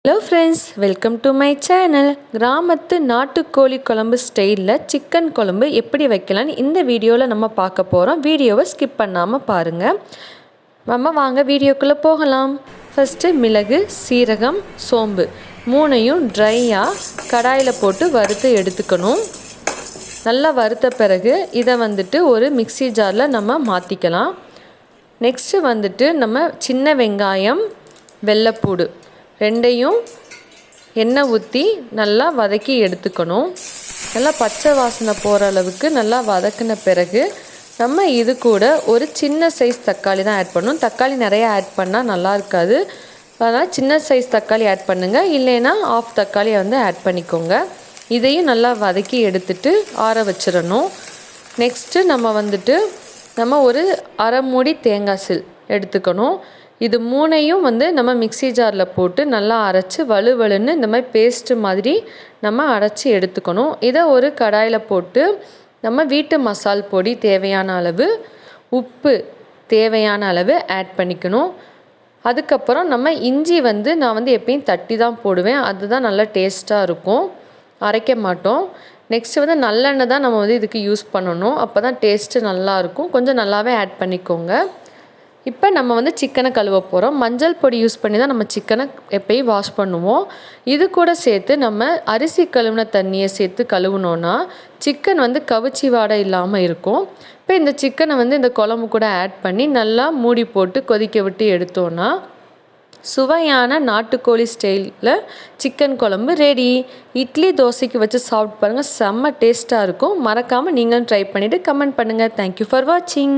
Hello friends, welcome to my channel. கிராமத்து நாட்டுக்கோழி குழம்பு ஸ்டைலில் சிக்கன் குழம்பு எப்படி வைக்கலான்னு இந்த வீடியோவில் நம்ம பார்க்க போகிறோம். வீடியோவை ஸ்கிப் பண்ணாமல் பாருங்கள். நம்ம வாங்க வீடியோக்குள்ளே போகலாம். ஃபஸ்ட்டு மிளகு, சீரகம், சோம்பு மூணையும் ட்ரையாக கடாயில் போட்டு வறுத்து எடுத்துக்கணும். நல்லா வறுத்த பிறகு இதை ஒரு மிக்ஸி ஜாரில் நம்ம மாற்றிக்கலாம். நெக்ஸ்ட்டு நம்ம சின்ன வெங்காயம், வெள்ளைப்பூடு ரெண்டையும் எண்ணெய் ஊற்றி நல்லா வதக்கி எடுத்துக்கணும். நல்லா பச்சை வாசனை போகிற அளவுக்கு நல்லா வதக்கின பிறகு நம்ம இது கூட ஒரு சின்ன சைஸ் தக்காளி தான் ஆட் பண்ணணும். தக்காளி நிறையா ஆட் பண்ணால் நல்லா இருக்காது. அதனால் சின்ன சைஸ் தக்காளி ஆட் பண்ணுங்கள், இல்லைன்னா ஆஃப் தக்காளியை ஆட் பண்ணிக்கோங்க. இதையும் நல்லா வதக்கி எடுத்துட்டு ஆற வச்சிடணும். நெக்ஸ்ட்டு நம்ம ஒரு அரை மூடி தேங்காய் சில் எடுத்துக்கணும். இது மூணையும் நம்ம மிக்ஸி ஜாரில் போட்டு நல்லா அரைச்சி வலுவலுன்னு இந்த மாதிரி பேஸ்ட்டு மாதிரி நம்ம அரைச்சி எடுத்துக்கணும். இதை ஒரு கடாயில் போட்டு நம்ம வீட்டு மசால் பொடி தேவையான அளவு, உப்பு தேவையான அளவு ஆட் பண்ணிக்கணும். அதுக்கப்புறம் நம்ம இஞ்சி நான் எப்பயும் தட்டி தான் போடுவேன். அதுதான் நல்லா டேஸ்ட்டாக இருக்கும், அரைக்க மாட்டோம். நெக்ஸ்ட்டு நல்லெண்ணெய் தான் நம்ம இதுக்கு யூஸ் பண்ணணும். அப்போ தான் டேஸ்ட்டு நல்லாயிருக்கும். கொஞ்சம் நல்லாவே ஆட் பண்ணிக்கோங்க. இப்போ நம்ம சிக்கனை கழுவ போகிறோம். மஞ்சள் பொடி யூஸ் பண்ணி தான் நம்ம சிக்கனை எப்பயும் வாஷ் பண்ணுவோம். இது கூட சேர்த்து நம்ம அரிசி கழுவின தண்ணியை சேர்த்து கழுவுனோன்னா சிக்கன் கவிச்சி வாடை இல்லாமல் இருக்கும். இப்போ இந்த சிக்கனை இந்த குழம்பு கூட ஆட் பண்ணி நல்லா மூடி போட்டு கொதிக்க விட்டு எடுத்தோன்னா சுவையான நாட்டுக்கோழி ஸ்டைலில் சிக்கன் குழம்பு ரெடி. இட்லி, தோசைக்கு வச்சு சாப்பிட்டு பாருங்கள், செம்ம டேஸ்ட்டாக இருக்கும். மறக்காமல் நீங்களும் ட்ரை பண்ணிவிட்டு கமெண்ட் பண்ணுங்கள். தேங்க்யூ ஃபார் வாட்சிங்.